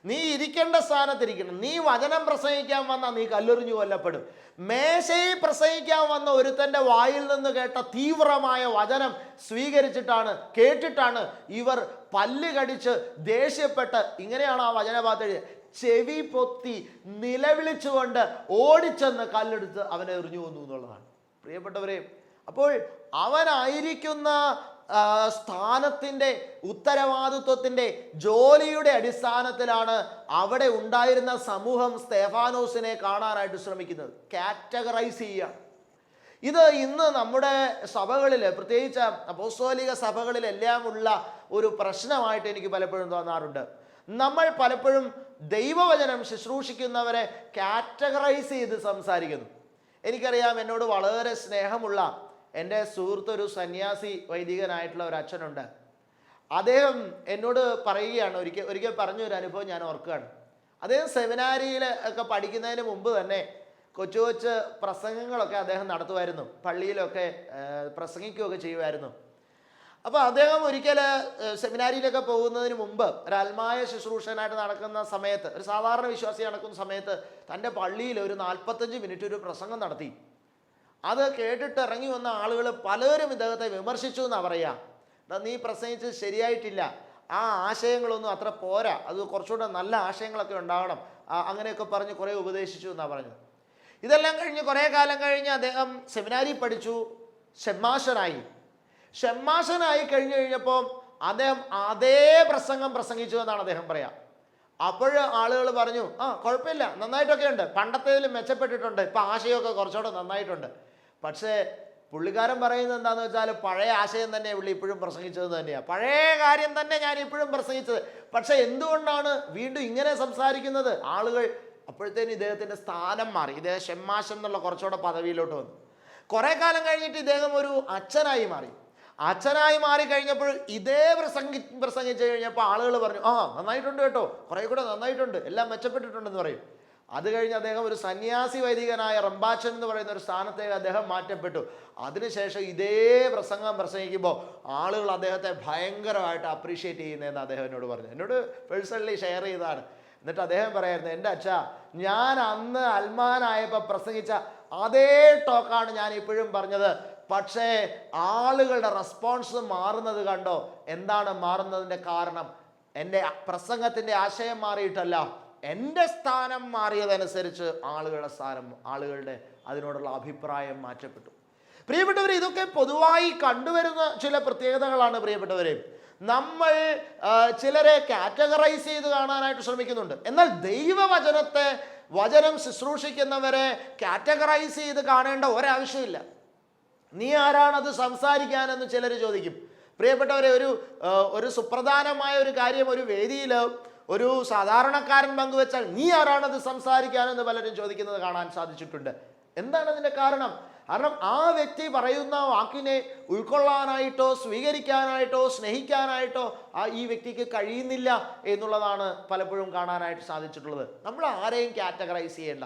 നീ ഇരിക്കേണ്ട സ്ഥാനത്തിരിക്കണം. നീ വചനം പ്രസംഗിക്കാൻ വന്നാൽ നീ കല്ലെറിഞ്ഞു കൊല്ലപ്പെടും. മേശയിൽ പ്രസംഗിക്കാൻ വന്ന ഒരുത്തൻ്റെ വായിൽ നിന്ന് കേട്ട തീവ്രമായ വചനം കേട്ടിട്ടാണ് ഇവർ പല്ല് കടിച്ച് ദേഷ്യപ്പെട്ട്, ഇങ്ങനെയാണ് ആ വചനഭാഗത്ത് എഴുതിയത്, ചെവി പൊത്തി നിലവിളിച്ചുകൊണ്ട് ഓടിച്ചെന്ന് കല്ലെടുത്ത് അവനെ എറിഞ്ഞു കൊന്നു എന്നുള്ളതാണ് പ്രിയപ്പെട്ടവരെ. അപ്പോൾ അവനായിരിക്കുന്ന സ്ഥാനത്തിൻ്റെ, ഉത്തരവാദിത്വത്തിൻ്റെ, ജോലിയുടെ അടിസ്ഥാനത്തിലാണ് അവിടെ ഉണ്ടായിരുന്ന സമൂഹം സ്തെഫാനോസിനെ കാണാനായിട്ട് ശ്രമിക്കുന്നത്. കാറ്റഗറൈസ് ചെയ്യുക. ഇത് ഇന്ന് നമ്മുടെ സഭകളിൽ, പ്രത്യേകിച്ച് അപ്പോസ്തോലിക സഭകളിലെല്ലാം ഉള്ള ഒരു പ്രശ്നമായിട്ട് എനിക്ക് പലപ്പോഴും തോന്നാറുണ്ട്. നമ്മൾ പലപ്പോഴും ദൈവവചനം ശുശ്രൂഷിക്കുന്നവരെ കാറ്റഗറൈസ് ചെയ്ത് സംസാരിക്കുന്നു. എനിക്കറിയാം, എന്നോട് വളരെ സ്നേഹമുള്ള എൻ്റെ സുഹൃത്ത്, ഒരു സന്യാസി വൈദികനായിട്ടുള്ള ഒരു അച്ഛനുണ്ട്. അദ്ദേഹം എന്നോട് പറയുകയാണ്, ഒരിക്കൽ പറഞ്ഞൊരു അനുഭവം ഞാൻ ഓർക്കുകയാണ്. അദ്ദേഹം സെമിനാരിയിൽ ഒക്കെ പഠിക്കുന്നതിന് മുമ്പ് തന്നെ കൊച്ചു കൊച്ചു പ്രസംഗങ്ങളൊക്കെ അദ്ദേഹം നടത്തുമായിരുന്നു, പള്ളിയിലൊക്കെ പ്രസംഗിക്കുകയൊക്കെ ചെയ്യുമായിരുന്നു. അപ്പോൾ അദ്ദേഹം ഒരിക്കൽ സെമിനാരിയിലൊക്കെ പോകുന്നതിന് മുമ്പ് ഒരു ആത്മായ ശുശ്രൂഷനായിട്ട് നടക്കുന്ന സമയത്ത്, ഒരു സാധാരണ വിശ്വാസി നടക്കുന്ന സമയത്ത് തൻ്റെ പള്ളിയിൽ ഒരു 45 മിനിറ്റ് ഒരു പ്രസംഗം നടത്തി. അത് കേട്ടിട്ട് ഇറങ്ങി വന്ന ആളുകൾ പലരും ഇദ്ദേഹത്തെ വിമർശിച്ചു എന്നാണ് പറയുക. നീ പ്രസംഗിച്ചത് ശരിയായിട്ടില്ല, ആ ആശയങ്ങളൊന്നും അത്ര പോരാ, അത് കുറച്ചുകൂടെ നല്ല ആശയങ്ങളൊക്കെ ഉണ്ടാവണം, അങ്ങനെയൊക്കെ പറഞ്ഞ് കുറേ ഉപദേശിച്ചു എന്നാണ് പറഞ്ഞത്. ഇതെല്ലാം കഴിഞ്ഞ് കുറേ കാലം കഴിഞ്ഞ് അദ്ദേഹം സെമിനാരി പഠിച്ചു, ഷെമ്മാശനായി കഴിഞ്ഞപ്പോൾ അദ്ദേഹം അതേ പ്രസംഗം പ്രസംഗിച്ചു എന്നാണ് അദ്ദേഹം പറയാം. അപ്പോൾ ആളുകൾ പറഞ്ഞു, കുഴപ്പമില്ല, നന്നായിട്ടൊക്കെ ഉണ്ട്, പണ്ടത്തേതിലും മെച്ചപ്പെട്ടിട്ടുണ്ട്, ഇപ്പം ആശയമൊക്കെ കുറച്ചുകൂടെ നന്നായിട്ടുണ്ട്. പക്ഷേ പുള്ളിക്കാരൻ പറയുന്നത് എന്താണെന്ന് വെച്ചാൽ, പഴയ ആശയം തന്നെ പുള്ളി ഇപ്പോഴും പ്രസംഗിച്ചത് തന്നെയാണ്, പഴയ കാര്യം തന്നെ ഞാൻ ഇപ്പോഴും പ്രസംഗിച്ചത്. പക്ഷേ എന്തുകൊണ്ടാണ് വീണ്ടും ഇങ്ങനെ സംസാരിക്കുന്നത്? ആളുകൾ അപ്പോഴത്തേനും ഇദ്ദേഹത്തിൻ്റെ സ്ഥാനം മാറി. ഇദ്ദേഹം ഷെമ്മാശൻ എന്നുള്ള കുറച്ചുകൂടെ പദവിയിലോട്ട് വന്നു. കുറേ കാലം കഴിഞ്ഞിട്ട് ഇദ്ദേഹം ഒരു അച്ഛനായി മാറി കഴിഞ്ഞപ്പോൾ ഇതേ പ്രസംഗിച്ചു കഴിഞ്ഞപ്പോൾ ആളുകൾ പറഞ്ഞു, നന്നായിട്ടുണ്ട് കേട്ടോ, കുറേ കൂടെ നന്നായിട്ടുണ്ട്, എല്ലാം മെച്ചപ്പെട്ടിട്ടുണ്ടെന്ന് പറയും. അത് കഴിഞ്ഞ് അദ്ദേഹം ഒരു സന്യാസി വൈദികനായ റംബാച്ചൻ എന്ന് പറയുന്ന ഒരു സ്ഥാനത്തേക്ക് അദ്ദേഹം മാറ്റപ്പെട്ടു. അതിനുശേഷം ഇതേ പ്രസംഗം പ്രസംഗിക്കുമ്പോൾ ആളുകൾ അദ്ദേഹത്തെ ഭയങ്കരമായിട്ട് അപ്രീഷിയേറ്റ് ചെയ്യുന്നതെന്ന് അദ്ദേഹം എന്നോട് പറഞ്ഞു. എന്നോട് പേഴ്സണലി ഷെയർ ചെയ്തതാണ്. എന്നിട്ട് അദ്ദേഹം പറയായിരുന്നു, എൻ്റെ അച്ഛാ, ഞാൻ അന്ന് അൽമാനായപ്പോൾ പ്രസംഗിച്ച അതേ ടോക്കാണ് ഞാൻ ഇപ്പോഴും പറഞ്ഞത്. പക്ഷേ ആളുകളുടെ റെസ്പോൺസ് മാറുന്നത് കണ്ടോ? എന്താണ് മാറുന്നതിൻ്റെ കാരണം? എൻ്റെ പ്രസംഗത്തിൻ്റെ ആശയം മാറിയിട്ടല്ല, എൻ്റെ സ്ഥാനം മാറിയതനുസരിച്ച് ആളുകളുടെ അതിനോടുള്ള അഭിപ്രായം മാറ്റപ്പെട്ടു. പ്രിയപ്പെട്ടവരെ, ഇതൊക്കെ പൊതുവായി കണ്ടുവരുന്ന ചില പ്രത്യേകതകളാണ്. പ്രിയപ്പെട്ടവരെ, നമ്മൾ ചിലരെ കാറ്റഗറൈസ് ചെയ്ത് കാണാനായിട്ട് ശ്രമിക്കുന്നുണ്ട്. എന്നാൽ വചനം ശുശ്രൂഷിക്കുന്നവരെ കാറ്റഗറൈസ് ചെയ്ത് കാണേണ്ട ഒരാവശ്യമില്ല. നീ ആരാണത് സംസാരിക്കാനെന്ന് ചിലർ ചോദിക്കും. പ്രിയപ്പെട്ടവരെ, ഒരു സുപ്രധാനമായ ഒരു കാര്യം ഒരു വേദിയിൽ ഒരു സാധാരണക്കാരൻ പങ്കുവെച്ചാൽ നീ ആരാണത് സംസാരിക്കാനെന്ന് പലരും ചോദിക്കുന്നത് കാണാൻ സാധിച്ചിട്ടുണ്ട്. എന്താണ് അതിൻ്റെ കാരണം? കാരണം ആ വ്യക്തി പറയുന്ന വാക്കിനെ ഉൾക്കൊള്ളാനായിട്ടോ സ്വീകരിക്കാനായിട്ടോ സ്നേഹിക്കാനായിട്ടോ ഈ വ്യക്തിക്ക് കഴിയുന്നില്ല എന്നുള്ളതാണ് പലപ്പോഴും കാണാനായിട്ട് സാധിച്ചിട്ടുള്ളത്. നമ്മൾ ആരെയും കാറ്റഗറൈസ് ചെയ്യേണ്ട.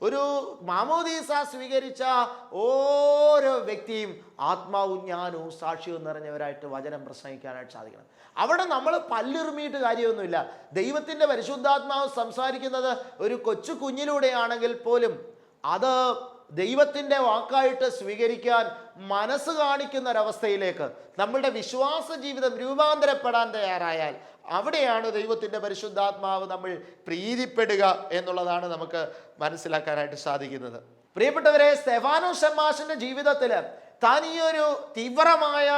ഒരു മാമോദീസ സ്വീകരിച്ച ഓരോ വ്യക്തിയും ആത്മാവും ജ്ഞാനവും സാക്ഷ്യവും നിറഞ്ഞവരായിട്ട് വചനം പ്രസംഗിക്കാനായിട്ട് സാധിക്കണം. അവിടെ നമ്മൾ പല്ലിറുമിയിട്ട് കാര്യമൊന്നുമില്ല. ദൈവത്തിൻ്റെ പരിശുദ്ധാത്മാവ് സംസാരിക്കുന്നത് ഒരു കൊച്ചു കുഞ്ഞിലൂടെയാണെങ്കിൽ പോലും അത് ദൈവത്തിൻ്റെ വാക്കായിട്ട് സ്വീകരിക്കാൻ മനസ്സ് കാണിക്കുന്ന ഒരവസ്ഥയിലേക്ക് നമ്മളുടെ വിശ്വാസ ജീവിതം രൂപാന്തരപ്പെടാൻ തയ്യാറായാൽ അവിടെയാണ് ദൈവത്തിൻ്റെ പരിശുദ്ധാത്മാവ് നമ്മൾ പ്രീതിപ്പെടുക എന്നുള്ളതാണ് നമുക്ക് മനസ്സിലാക്കാനായിട്ട് സാധിക്കുന്നത്. പ്രിയപ്പെട്ടവരെ, സ്തെഫാനോസ് ശമ്മാശൻ്റെ ജീവിതത്തിൽ താൻ ഈ ഒരു തീവ്രമായ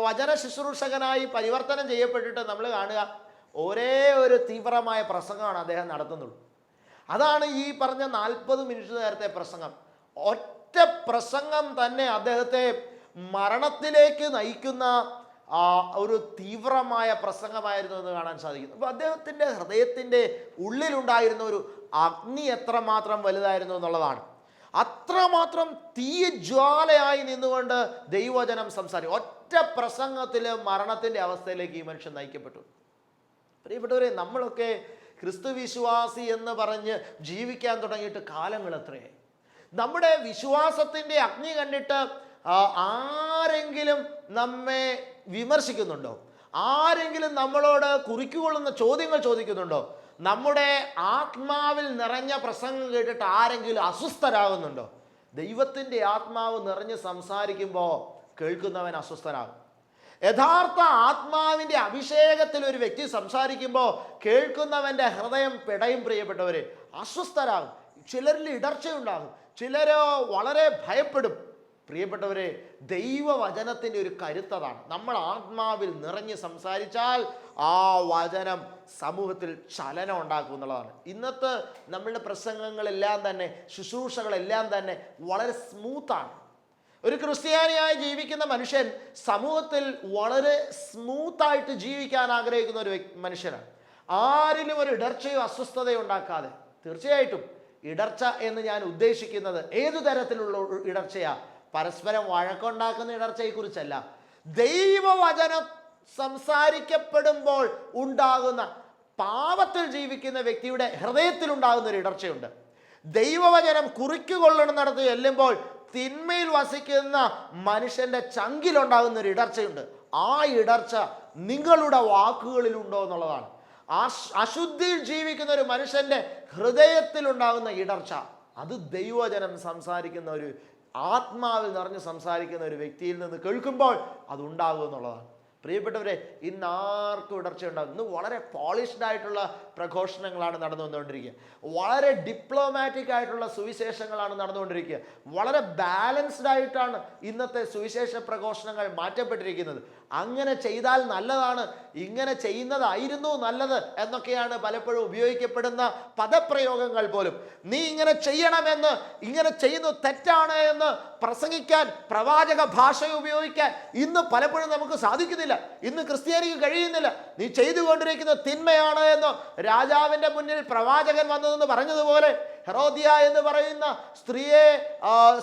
വചന ശുശ്രൂഷകനായി പരിവർത്തനം ചെയ്യപ്പെട്ടിട്ട് നമ്മൾ കാണുക ഒരേ ഒരു തീവ്രമായ പ്രസംഗമാണ് അദ്ദേഹം നടത്തുന്നുള്ളൂ. അതാണ് ഈ പറഞ്ഞ 40 മിനിറ്റ് നേരത്തെ പ്രസംഗം. ഒറ്റ പ്രസംഗം തന്നെ അദ്ദേഹത്തെ മരണത്തിലേക്ക് നയിക്കുന്ന ഒരു തീവ്രമായ പ്രസംഗമായിരുന്നു എന്ന് കാണാൻ സാധിക്കുന്നു. അപ്പോൾ അദ്ദേഹത്തിൻ്റെ ഹൃദയത്തിൻ്റെ ഉള്ളിലുണ്ടായിരുന്ന ഒരു അഗ്നി എത്രമാത്രം വലുതായിരുന്നു എന്നുള്ളതാണ്. അത്രമാത്രം തീജ്വാലയായി നിന്നുകൊണ്ട് ദൈവവചനം സംസാരിക്കും. ഒറ്റ പ്രസംഗത്തിൽ മരണത്തിൻ്റെ അവസ്ഥയിലേക്ക് ഈ മനുഷ്യൻ നയിക്കപ്പെട്ടു. പ്രിയപ്പെട്ടവരെ, നമ്മളൊക്കെ ക്രിസ്തു വിശ്വാസി എന്ന് പറഞ്ഞ് ജീവിക്കാൻ തുടങ്ങിയിട്ട് കാലങ്ങൾ എത്രയായി? നമ്മുടെ വിശ്വാസത്തിൻ്റെ അഗ്നി കണ്ടിട്ട് ആരെങ്കിലും നമ്മെ വിമർശിക്കുന്നുണ്ടോ? ആരെങ്കിലും നമ്മളോട് കുറിക്കുകൊള്ളുന്ന ചോദ്യങ്ങൾ ചോദിക്കുന്നുണ്ടോ? നമ്മുടെ ആത്മാവിൽ നിറഞ്ഞ പ്രസംഗം കേട്ടിട്ട് ആരെങ്കിലും അസ്വസ്ഥരാകുന്നുണ്ടോ? ദൈവത്തിൻ്റെ ആത്മാവ് നിറഞ്ഞ് സംസാരിക്കുമ്പോൾ കേൾക്കുന്നവൻ അസ്വസ്ഥനാകും. യഥാർത്ഥ ആത്മാവിൻ്റെ അഭിഷേകത്തിൽ ഒരു വ്യക്തി സംസാരിക്കുമ്പോൾ കേൾക്കുന്നവൻ്റെ ഹൃദയം പിടയും. പ്രിയപ്പെട്ടവരെ, അസ്വസ്ഥരാകും. ചിലരിൽ ഇടർച്ചയുണ്ടാകും, ചിലരോ വളരെ ഭയപ്പെടും. പ്രിയപ്പെട്ടവരെ, ദൈവവചനത്തിൻ്റെ ഒരു കരുത്തതാണ്. നമ്മൾ ആത്മാവിൽ നിറഞ്ഞ് സംസാരിച്ചാൽ ആ വചനം സമൂഹത്തിൽ ചലനം ഉണ്ടാക്കും എന്നുള്ളതാണ്. ഇന്നത്തെ നമ്മളുടെ പ്രസംഗങ്ങളെല്ലാം തന്നെ, ശുശ്രൂഷകളെല്ലാം തന്നെ വളരെ സ്മൂത്താണ്. ഒരു ക്രിസ്ത്യാനിയായി ജീവിക്കുന്ന മനുഷ്യൻ സമൂഹത്തിൽ വളരെ സ്മൂത്തായിട്ട് ജീവിക്കാൻ ആഗ്രഹിക്കുന്ന ഒരു മനുഷ്യനാണ്. ആരിലും ഒരു ഇടർച്ചയോ അസ്വസ്ഥതയോ ഉണ്ടാക്കാതെ. തീർച്ചയായിട്ടും ഇടർച്ച എന്ന് ഞാൻ ഉദ്ദേശിക്കുന്നത് ഏതു തരത്തിലുള്ള ഇടർച്ചയാ? പരസ്പരം വഴക്കുണ്ടാക്കുന്ന ഇടർച്ചയെക്കുറിച്ചല്ല. ദൈവവചനം സംസാരിക്കപ്പെടുമ്പോൾ ഉണ്ടാകുന്ന, പാപത്തിൽ ജീവിക്കുന്ന വ്യക്തിയുടെ ഹൃദയത്തിലുണ്ടാകുന്ന ഒരു ഇടർച്ചയുണ്ട്. ദൈവവചനം കുറിക്കുകൊള്ളണമെന്നിടത്ത് ചെല്ലുമ്പോൾ തിന്മയിൽ വസിക്കുന്ന മനുഷ്യൻ്റെ ചങ്കിലുണ്ടാകുന്ന ഒരു ഇടർച്ചയുണ്ട്. ആ ഇടർച്ച നിങ്ങളുടെ വാക്കുകളിലുണ്ടോ എന്നുള്ളതാണ്. അശുദ്ധിയിൽ ജീവിക്കുന്ന ഒരു മനുഷ്യൻ്റെ ഹൃദയത്തിലുണ്ടാകുന്ന ഇടർച്ച, അത് ദൈവവചനം സംസാരിക്കുന്ന ഒരു ആത്മാവിൽ നിറഞ്ഞ് സംസാരിക്കുന്ന ഒരു വ്യക്തിയിൽ നിന്ന് കേൾക്കുമ്പോൾ അതുണ്ടാകും എന്നുള്ളതാണ്. പ്രിയപ്പെട്ടവരെ, ഇന്ന് ആർക്കും ഇടർച്ചയുണ്ടാകും. ഇന്ന് വളരെ പോളിഷ്ഡ് ആയിട്ടുള്ള പ്രഘോഷണങ്ങളാണ് നടന്നു വന്നുകൊണ്ടിരിക്കുക. വളരെ ഡിപ്ലോമാറ്റിക് ആയിട്ടുള്ള സുവിശേഷങ്ങളാണ് നടന്നുകൊണ്ടിരിക്കുക. വളരെ ബാലൻസ്ഡ് ആയിട്ടാണ് ഇന്നത്തെ സുവിശേഷ പ്രഘോഷണങ്ങൾ മാറ്റപ്പെട്ടിരിക്കുന്നത്. അങ്ങനെ ചെയ്താൽ നല്ലതാണ്, ഇങ്ങനെ ചെയ്യുന്നതായിരുന്നു നല്ലത് എന്നൊക്കെയാണ് പലപ്പോഴും ഉപയോഗിക്കപ്പെടുന്ന പദപ്രയോഗങ്ങൾ പോലും. നീ ഇങ്ങനെ ചെയ്യണമെന്ന്, ഇങ്ങനെ ചെയ്യുന്നത് തെറ്റാണ് എന്ന് പ്രസംഗിക്കാൻ, പ്രവാചക ഭാഷ ഉപയോഗിക്കാൻ ഇന്ന് പലപ്പോഴും നമുക്ക് സാധിക്കുന്നില്ല. ഇന്ന് ക്രിസ്ത്യാനിക്ക് കഴിയുന്നില്ല. നീ ചെയ്തുകൊണ്ടിരിക്കുന്ന തിന്മയാണ് എന്ന് രാജാവിൻ്റെ മുന്നിൽ പ്രവാചകൻ വന്നതെന്ന് പറഞ്ഞതുപോലെ, ഹെറോദിയ എന്ന് പറയുന്ന സ്ത്രീയെ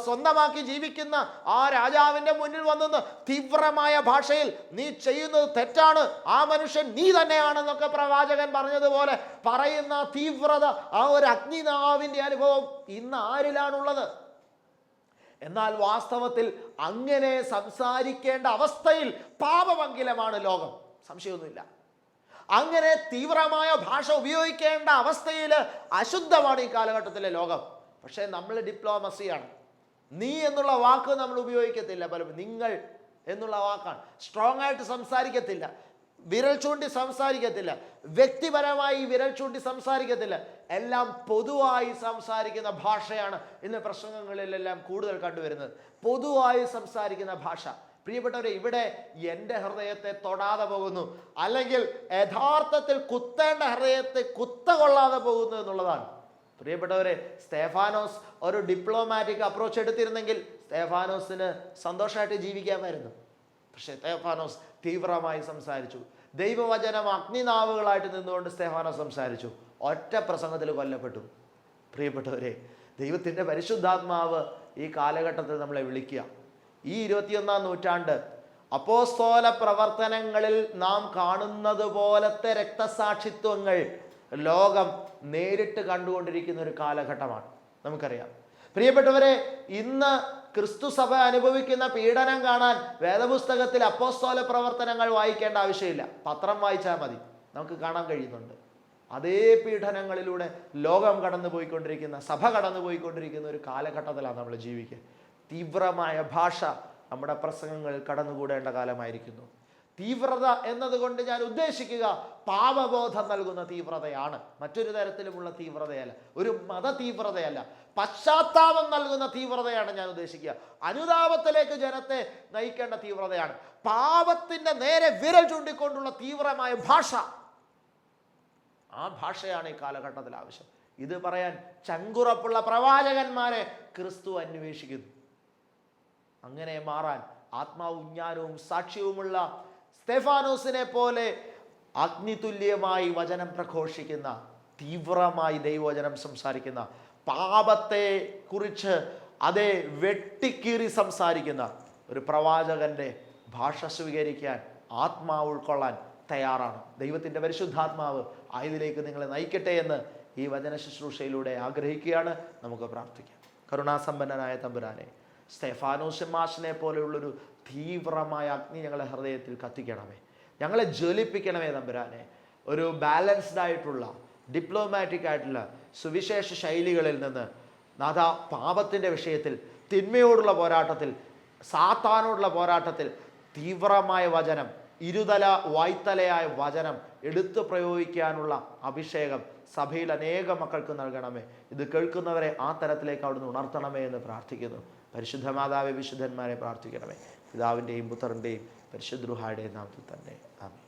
സ്വന്തമാക്കി ജീവിക്കുന്ന ആ രാജാവിൻ്റെ മുന്നിൽ വന്നെന്ന് തീവ്രമായ ഭാഷയിൽ നീ ചെയ്യുന്നത് തെറ്റാണ്, ആ മനുഷ്യൻ നീ തന്നെയാണെന്നൊക്കെ പ്രവാചകൻ പറഞ്ഞതുപോലെ പറയുന്ന തീവ്രത, ആ ഒരു അഗ്നിനാവിൻ്റെ അനുഭവം ഇന്ന് ആരിലാണുള്ളത്? എന്നാൽ വാസ്തവത്തിൽ അങ്ങനെ സംസാരിക്കേണ്ട അവസ്ഥയിൽ പാപമംഗലമാണ് ലോകം, സംശയമൊന്നുമില്ല. അങ്ങനെ തീവ്രമായ ഭാഷ ഉപയോഗിക്കേണ്ട അവസ്ഥയിൽ അശുദ്ധമാണ് ഈ കാലഘട്ടത്തിലെ ലോകം. പക്ഷേ നമ്മൾ ഡിപ്ലോമസിയാണ്. നീ എന്നുള്ള വാക്ക് നമ്മൾ ഉപയോഗിക്കത്തില്ല. പലപ്പോഴും നിങ്ങൾ എന്നുള്ള വാക്കാണ്. സ്ട്രോങ് ആയിട്ട് സംസാരിക്കത്തില്ല, വിരൽ ചൂണ്ടി സംസാരിക്കത്തില്ല, വ്യക്തിപരമായി വിരൽ ചൂണ്ടി സംസാരിക്കത്തില്ല. എല്ലാം പൊതുവായി സംസാരിക്കുന്ന ഭാഷയാണ് ഇന്ന് പ്രസംഗങ്ങളിലെല്ലാം കൂടുതൽ കണ്ടുവരുന്നത്. പൊതുവായി സംസാരിക്കുന്ന ഭാഷ. പ്രിയപ്പെട്ടവരെ, ഇവിടെ എൻ്റെ ഹൃദയത്തെ തൊടാതെ പോകുന്നു, അല്ലെങ്കിൽ യഥാർത്ഥത്തിൽ കുത്തേണ്ട ഹൃദയത്തെ കുത്തകൊള്ളാതെ പോകുന്നു എന്നുള്ളതാണ്. പ്രിയപ്പെട്ടവരെ, സ്തെഫാനോസ് ഒരു ഡിപ്ലോമാറ്റിക് അപ്രോച്ച് എടുത്തിരുന്നെങ്കിൽ സ്തെഫാനോസിന് സന്തോഷമായിട്ട് ജീവിക്കാമായിരുന്നു. പക്ഷേ സ്തെഫാനോസ് തീവ്രമായി സംസാരിച്ചു. ദൈവവചനം അഗ്നിനാവുകളായിട്ട് നിന്നുകൊണ്ട് സ്തെഫാനോസ് സംസാരിച്ചു. ഒറ്റ പ്രസംഗത്തിൽ കൊല്ലപ്പെട്ടു. പ്രിയപ്പെട്ടവരെ, ദൈവത്തിൻ്റെ പരിശുദ്ധാത്മാവ് ഈ കാലഘട്ടത്തിൽ നമ്മളെ വിളിക്കുക. ഈ 21-ാം നൂറ്റാണ്ട് അപ്പോസ്തോല പ്രവർത്തനങ്ങളിൽ നാം കാണുന്നത് പോലത്തെ രക്തസാക്ഷിത്വങ്ങൾ ലോകം നേരിട്ട് കണ്ടുകൊണ്ടിരിക്കുന്ന ഒരു കാലഘട്ടമാണ്. നമുക്കറിയാം പ്രിയപ്പെട്ടവരെ, ഇന്ന് ക്രിസ്തു സഭ അനുഭവിക്കുന്ന പീഡനം കാണാൻ വേദപുസ്തകത്തിൽ അപ്പോസ്തോല പ്രവർത്തനങ്ങൾ വായിക്കേണ്ട ആവശ്യമില്ല, പത്രം വായിച്ചാൽ മതി, നമുക്ക് കാണാൻ കഴിയുന്നുണ്ട്. അതേ പീഡനങ്ങളിലൂടെ ലോകം കടന്നു പോയിക്കൊണ്ടിരിക്കുന്ന, സഭ കടന്നു പോയിക്കൊണ്ടിരിക്കുന്ന ഒരു കാലഘട്ടത്തിലാണ് നമ്മൾ ജീവിക്കുക. തീവ്രമായ ഭാഷ നമ്മുടെ പ്രസംഗങ്ങൾ കടന്നുകൂടേണ്ട കാലമായിരിക്കുന്നു. തീവ്രത എന്നതുകൊണ്ട് ഞാൻ ഉദ്ദേശിക്കുക പാപബോധം നൽകുന്ന തീവ്രതയാണ്, മറ്റൊരു തരത്തിലുമുള്ള തീവ്രതയല്ല, ഒരു മത തീവ്രതയല്ല, പശ്ചാത്താപം നൽകുന്ന തീവ്രതയാണ് ഞാൻ ഉദ്ദേശിക്കുക. അനുതാപത്തിലേക്ക് ജനത്തെ നയിക്കേണ്ട തീവ്രതയാണ്. പാപത്തിന്റെ നേരെ വിരൽ ചൂണ്ടിക്കൊണ്ടുള്ള തീവ്രമായ ഭാഷ, ആ ഭാഷയാണ് ഈ കാലഘട്ടത്തിൽ ആവശ്യം. ഇത് പറയാൻ ചങ്കുറപ്പുള്ള പ്രവാചകന്മാരെ ക്രിസ്തു അന്വേഷിക്കുന്നു. അങ്ങനെ മാറാൻ ആത്മാവും ജ്ഞാനവും സാക്ഷ്യവുമുള്ള സ്തെഫാനോസിനെ പോലെ അഗ്നിതുല്യമായി വചനം പ്രഘോഷിക്കുന്ന, തീവ്രമായി ദൈവവചനം സംസാരിക്കുന്ന, പാപത്തെ കുറിച്ച് അതേ വെട്ടിക്കീറി സംസാരിക്കുന്ന ഒരു പ്രവാചകന്റെ ഭാഷ സ്വീകരിക്കാൻ ആത്മാവ് ഉൾക്കൊള്ളാൻ തയ്യാറാണ്. ദൈവത്തിൻ്റെ പരിശുദ്ധാത്മാവ് ആയതിലേക്ക് നിങ്ങളെ നയിക്കട്ടെ എന്ന് ഈ വചന ശുശ്രൂഷയിലൂടെ ആഗ്രഹിക്കുകയാണ്. നമുക്ക് പ്രാർത്ഥിക്കാം. കരുണാസമ്പന്നനായ തമ്പുരാനെ, സ്തെഫാനോസ് മാഷിനെ പോലെയുള്ളൊരു തീവ്രമായ അഗ്നി ഞങ്ങളുടെ ഹൃദയത്തിൽ കത്തിക്കണമേ, ഞങ്ങളെ ജ്വലിപ്പിക്കണമേ തമ്പുരാനെ. ഒരു ബാലൻസ്ഡ് ആയിട്ടുള്ള, ഡിപ്ലോമാറ്റിക് ആയിട്ടുള്ള സുവിശേഷ ശൈലികളിൽ നിന്ന് നാഥ, പാപത്തിൻ്റെ വിഷയത്തിൽ, തിന്മയോടുള്ള പോരാട്ടത്തിൽ, സാത്താനോടുള്ള പോരാട്ടത്തിൽ തീവ്രമായ വചനം, ഇരുതല വായ്ത്തലയായ വചനം എടുത്തു പ്രയോഗിക്കാനുള്ള അഭിഷേകം സഭയിൽ അനേക മക്കൾക്ക് നൽകണമേ. ഇത് കേൾക്കുന്നവരെ ആ തരത്തിലേക്ക് അവിടുന്ന് ഉണർത്തണമേ എന്ന് പ്രാർത്ഥിക്കുന്നു. പരിശുദ്ധ മാതാവേ, വിശുദ്ധന്മാരെ പ്രാർത്ഥിക്കണമേ. പിതാവിൻ്റെയും പുത്രൻ്റെയും പരിശുദ്ധ റൂഹായുടെയും നാമത്തിൽ തന്നെ. ആമേൻ.